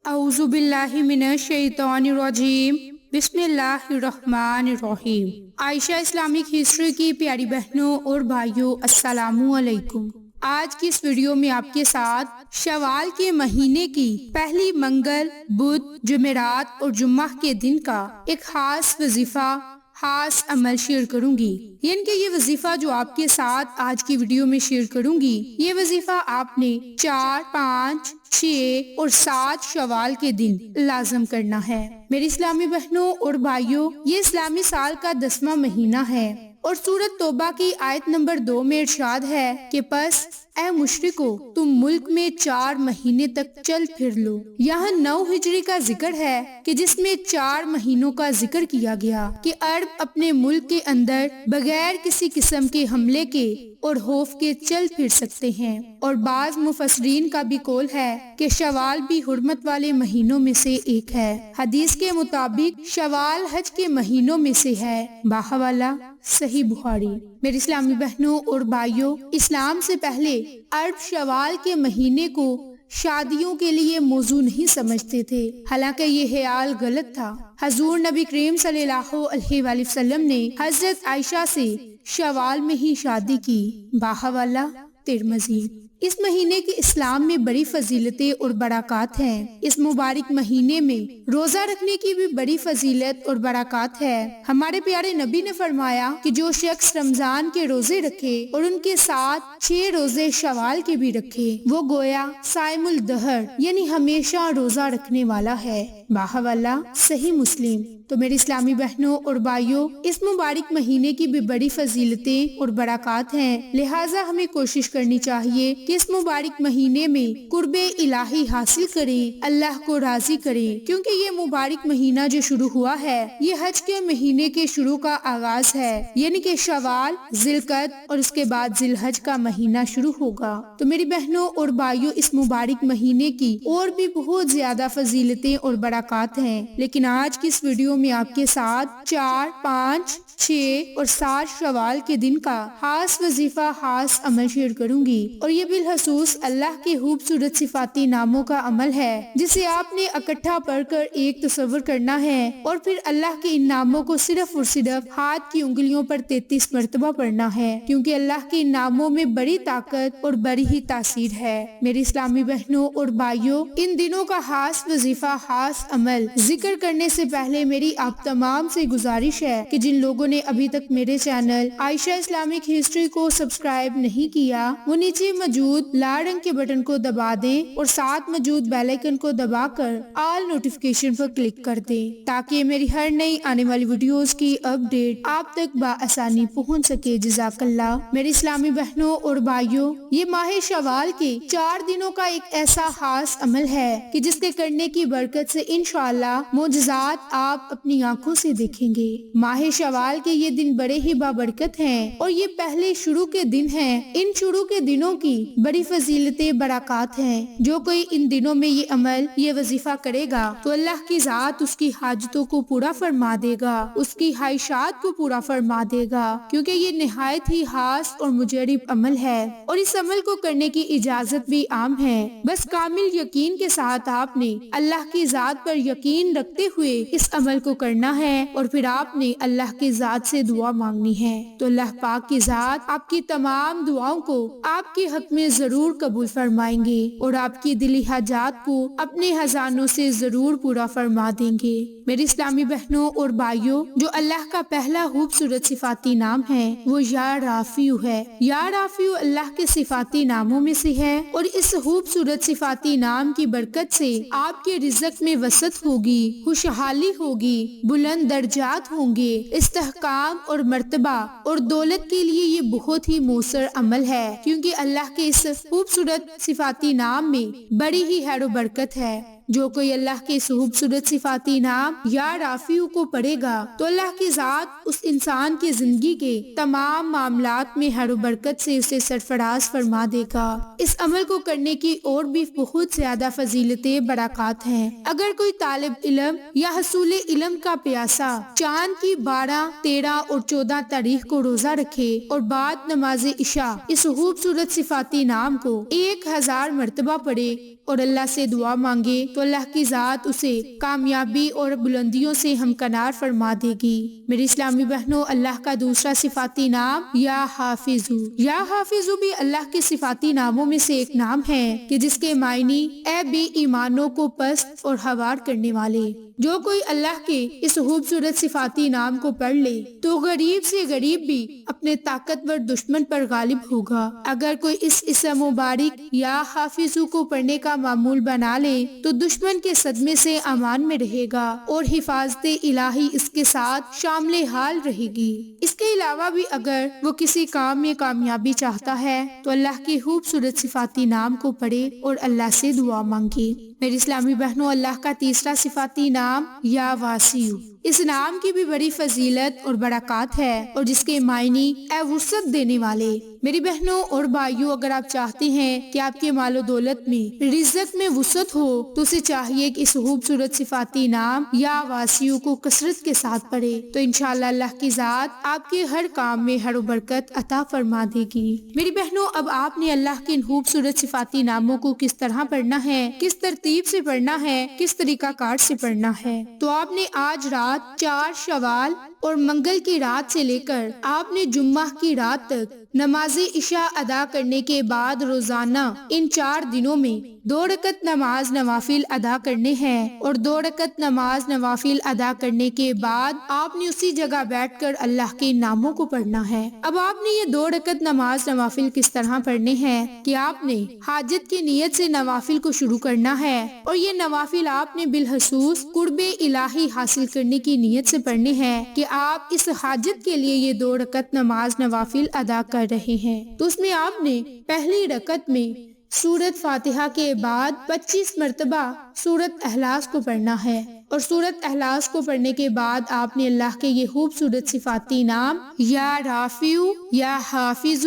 اعوذ باللہ من الشیطان الرجیم بسم اللہ الرحمن الرحیم۔ عائشہ اسلامک ہسٹری کی پیاری بہنوں اور بھائیوں، السلام علیکم۔ آج کی اس ویڈیو میں آپ کے ساتھ شوال کے مہینے کی پہلی منگل، بدھ، جمعرات اور جمعہ کے دن کا ایک خاص وظیفہ، خاص عمل شیئر کروں گی۔ یعنی کہ یہ وظیفہ جو آپ کے ساتھ آج کی ویڈیو میں شیئر کروں گی، یہ وظیفہ آپ نے 4، 5، 6 اور 7 شوال کے دن لازم کرنا ہے۔ میری اسلامی بہنوں اور بھائیوں، یہ اسلامی سال کا 10واں مہینہ ہے اور سورۃ توبہ کی آیت نمبر 2 میں ارشاد ہے کہ پس اے مشرکو، تم ملک میں 4 مہینے تک چل پھر لو۔ یہاں 9 ہجری کا ذکر ہے کہ جس میں 4 مہینوں کا ذکر کیا گیا کہ عرب اپنے ملک کے اندر بغیر کسی قسم کے حملے کے اور خوف کے چل پھر سکتے ہیں، اور بعض مفسرین کا بھی قول ہے کہ شوال بھی حرمت والے مہینوں میں سے ایک ہے۔ حدیث کے مطابق شوال حج کے مہینوں میں سے ہے، باحوالہ صحیح بخاری۔ میری اسلامی بہنوں اور بھائیوں، اسلام سے پہلے عرب شوال کے مہینے کو شادیوں کے لیے موضوع نہیں سمجھتے تھے، حالانکہ یہ خیال غلط تھا۔ حضور نبی کریم صلی اللہ علیہ وآلہ وسلم نے حضرت عائشہ سے شوال میں ہی شادی کی، باحوالہ ترمذی۔ اس مہینے کی اسلام میں بڑی فضیلتیں اور برکات ہیں۔ اس مبارک مہینے میں روزہ رکھنے کی بھی بڑی فضیلت اور برکات ہے۔ ہمارے پیارے نبی نے فرمایا کہ جو شخص رمضان کے روزے رکھے اور ان کے ساتھ 6 روزے شوال کے بھی رکھے، وہ گویا صائم الدہر یعنی ہمیشہ روزہ رکھنے والا ہے، باحوالہ صحیح مسلم۔ تو میری اسلامی بہنوں اور بھائیوں، اس مبارک مہینے کی بھی بڑی فضیلتیں اور برکات ہیں، لہٰذا ہمیں کوشش کرنی چاہیے کہ اس مبارک مہینے میں قرب الہی حاصل کریں، اللہ کو راضی کریں، کیونکہ یہ مبارک مہینہ جو شروع ہوا ہے، یہ حج کے مہینے کے شروع کا آغاز ہے، یعنی کہ شوال، ذی القعدہ اور اس کے بعد ذی الحج کا مہینہ شروع ہوگا۔ تو میری بہنوں اور بھائیوں، اس مبارک مہینے کی اور بھی بہت زیادہ فضیلتیں اور برکات ہیں، لیکن آج کی اس ویڈیو میں آپ کے ساتھ 4، 5، 6 اور 7 شوال کے دن کا خاص وظیفہ، خاص عمل شیئر کروں گی، اور یہ بالخصوص اللہ کے خوبصورت صفاتی ناموں کا عمل ہے جسے آپ نے اکٹھا پڑھ کر ایک تصور کرنا ہے، اور پھر اللہ کے ان ناموں کو صرف اور صرف ہاتھ کی انگلیوں پر 33 مرتبہ پڑھنا ہے، کیونکہ اللہ کے ان ناموں میں بڑی طاقت اور بڑی ہی تاثیر ہے۔ میری اسلامی بہنوں اور بھائیوں، ان دنوں کا خاص وظیفہ، خاص عمل ذکر کرنے سے پہلے میری آپ تمام سے گزارش ہے کہ جن لوگوں نے ابھی تک میرے چینل عائشہ اسلامک ہسٹری کو سبسکرائب نہیں کیا، وہ نیچے موجود لال رنگ کے بٹن کو دبا دیں اور ساتھ موجود بیل آئیکن کو دبا کر آل نوٹیفیکیشن پر کلک کر دیں، تاکہ میری ہر نئی آنے والی ویڈیوز کی اپڈیٹ آپ تک بآسانی پہنچ سکے۔ جزاک اللہ۔ میری اسلامی بہنوں اور بھائیوں، یہ ماہ شوال کے 4 دنوں کا ایک ایسا خاص عمل ہے کہ جس کے کرنے کی برکت سے انشاءاللہ معجزات آپ اپنی آنکھوں سے دیکھیں گے۔ ماہ شوال کے یہ دن بڑے ہی بابرکت ہیں اور یہ پہلے شروع کے دن ہیں۔ ان شروع کے دنوں کی بڑی فضیلتیں، برکات ہیں۔ جو کوئی ان دنوں میں یہ عمل، یہ وظیفہ کرے گا تو اللہ کی ذات اس کی حاجتوں کو پورا فرما دے گا، اس کی خواہشات کو پورا فرما دے گا، کیونکہ یہ نہایت ہی خاص اور مجرب عمل ہے، اور اس عمل کو کرنے کی اجازت بھی عام ہے۔ بس کامل یقین کے ساتھ آپ نے اللہ کی ذات پر یقین رکھتے ہوئے اس عمل کو کرنا ہے، اور پھر آپ نے اللہ کی ذات سے دعا مانگنی ہے، تو اللہ پاک کی ذات آپ کی تمام دعاؤں کو آپ کے حق میں ضرور قبول فرمائیں گے، اور آپ کی دلی حاجات کو اپنے خزانوں سے ضرور پورا فرما دیں گے۔ میری اسلامی بہنوں اور بھائیوں، جو اللہ کا پہلا خوبصورت صفاتی نام ہے وہ یا رافع ہے۔ یا رافع اللہ کے صفاتی ناموں میں سے ہے، اور اس خوبصورت صفاتی نام کی برکت سے آپ کے رزق میں وسعت ہوگی، خوشحالی ہوگی، بلند درجات ہوں گے، استحکام اور مرتبہ اور دولت کے لیے یہ بہت ہی مؤثر عمل ہے، کیونکہ اللہ کے اس خوبصورت صفاتی نام میں بڑی ہی خیر و برکت ہے۔ جو کوئی اللہ کے اس خوبصورت صفاتی نام یا رافع کو پڑھے گا تو اللہ کی ذات اس انسان کی زندگی کے تمام معاملات میں خیر و برکت سے اسے سرفراز فرما دے گا۔ اس عمل کو کرنے کی اور بھی بہت زیادہ فضیلتیں، برکات ہیں۔ اگر کوئی طالب علم یا حصول علم کا پیاسا چاند کی 12، 13 اور 14 تاریخ کو روزہ رکھے اور بعد نماز عشاء اس خوبصورت صفاتی نام کو 1000 مرتبہ پڑھے اور اللہ سے دعا مانگے تو اللہ کی ذات اسے کامیابی اور بلندیوں سے ہمکنار فرما دے گی۔ میری اسلامی بہنوں، اللہ کا دوسرا صفاتی نام یا حافظو۔ یا حافظو بھی اللہ کے صفاتی ناموں میں سے ایک نام ہے کہ جس کے معنی اے بے ایمانوں کو پست اور ہوار کرنے والے۔ جو کوئی اللہ کے اس خوبصورت صفاتی نام کو پڑھ لے تو غریب سے غریب بھی اپنے طاقتور دشمن پر غالب ہوگا۔ اگر کوئی اس اسم مبارک یا حافظو کو پڑھنے کا معمول بنا لے تو دشمن کے صدمے سے امان میں رہے گا اور حفاظت الہی اس کے ساتھ شامل حال رہے گی۔ اس کے علاوہ بھی اگر وہ کسی کام میں کامیابی چاہتا ہے تو اللہ کے خوبصورت صفاتی نام کو پڑھے اور اللہ سے دعا مانگے۔ میری اسلامی بہنوں، اللہ کا تیسرا صفاتی نام یا واسیع۔ اس نام کی بھی بڑی فضیلت اور برکات ہے اور جس کے معنی اے وسعت دینے والے۔ میری بہنوں اور بھائیوں، اگر آپ چاہتے ہیں کہ آپ کے مال و دولت میں رزق میں وسعت ہو تو اسے چاہیے کہ اس خوبصورت صفاتی نام یا واسیع کو کثرت کے ساتھ پڑھے تو انشاءاللہ اللہ کی ذات آپ کے ہر کام میں ہر برکت عطا فرما دے گی۔ میری بہنوں، اب آپ نے اللہ کے ان خوبصورت صفاتی ناموں کو کس طرح پڑھنا ہے، کس ترتیب سے پڑھنا ہے، کس طریقہ کار سے پڑھنا ہے، تو آپ نے آج رات 4 شوال اور منگل کی رات سے لے کر آپ نے جمعہ کی رات تک نماز عشاء ادا کرنے کے بعد روزانہ ان 4 دنوں میں 2 رکعت نماز نوافل ادا کرنے ہیں اور 2 رکعت نماز نوافل ادا کرنے کے بعد آپ نے اسی جگہ بیٹھ کر اللہ کے ناموں کو پڑھنا ہے۔ اب آپ نے یہ 2 رکعت نماز نوافل کس طرح پڑھنے ہیں کہ آپ نے حاجت کی نیت سے نوافل کو شروع کرنا ہے اور یہ نوافل آپ نے بالخصوص قرب الہی حاصل کرنے کی نیت سے پڑھنے ہیں کہ آپ اس حاجت کے لیے یہ 2 رکعت نماز نوافل ادا کر رہے ہیں۔ تو اس میں آپ نے پہلی رکعت میں سورۃ فاتحہ کے بعد 25 مرتبہ سورۃ اخلاص کو پڑھنا ہے اور سورۃ اخلاص کو پڑھنے کے بعد آپ نے اللہ کے یہ خوبصورت صفاتی نام یا رافع، یا حافظ،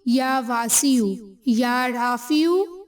یا واسع، یا رافع،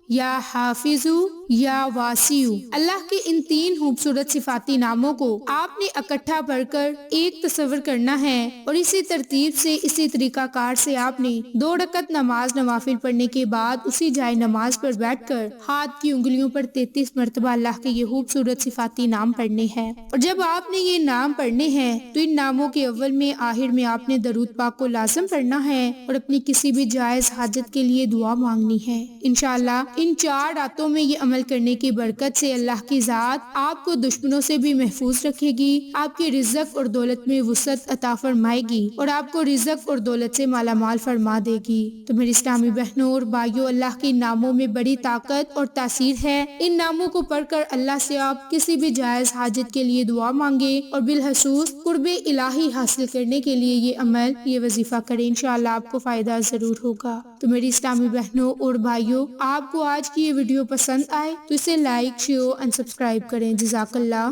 یا حافظ، یا واسع، اللہ کے ان 3 خوبصورت صفاتی ناموں کو آپ نے اکٹھا پڑھ کر ایک تصور کرنا ہے اور اسی ترتیب سے اسی طریقہ کار سے آپ نے 2 رکعت نماز نوافل پڑھنے کے بعد اسی جائے نماز پر بیٹھ کر ہاتھ کی انگلیوں پر 33 مرتبہ اللہ کے یہ خوبصورت صفاتی نام پڑھنے ہیں۔ اور جب آپ نے یہ نام پڑھنے ہیں تو ان ناموں کے اول میں آخر میں آپ نے درود پاک کو لازم پڑھنا ہے اور اپنی کسی بھی جائز حاجت کے لیے دعا مانگنی ہے۔ انشاءاللہ ان 4 راتوں میں یہ عمل کرنے کی برکت سے اللہ کی ذات آپ کو دشمنوں سے بھی محفوظ رکھے گی، آپ کے رزق اور دولت میں وسعت عطا فرمائے گی اور آپ کو رزق اور دولت سے مالا مال فرما دے گی۔ تو میری اسلامی بہنوں اور بھائیوں، اللہ کے ناموں میں بڑی طاقت اور تاثیر ہے۔ ان ناموں کو پڑھ کر اللہ سے آپ کسی بھی جائز حاجت کے لیے دعا مانگے اور بالخصوص قرب الہی حاصل کرنے کے لیے یہ عمل، یہ وظیفہ کریں، انشاءاللہ آپ کو فائدہ ضرور ہوگا۔ تو میری اسلامی بہنوں اور بھائیوں، آپ کو آج کی یہ ویڈیو پسند آئے تو اسے لائک، شیئر اور سبسکرائب کریں۔ جزاک اللہ۔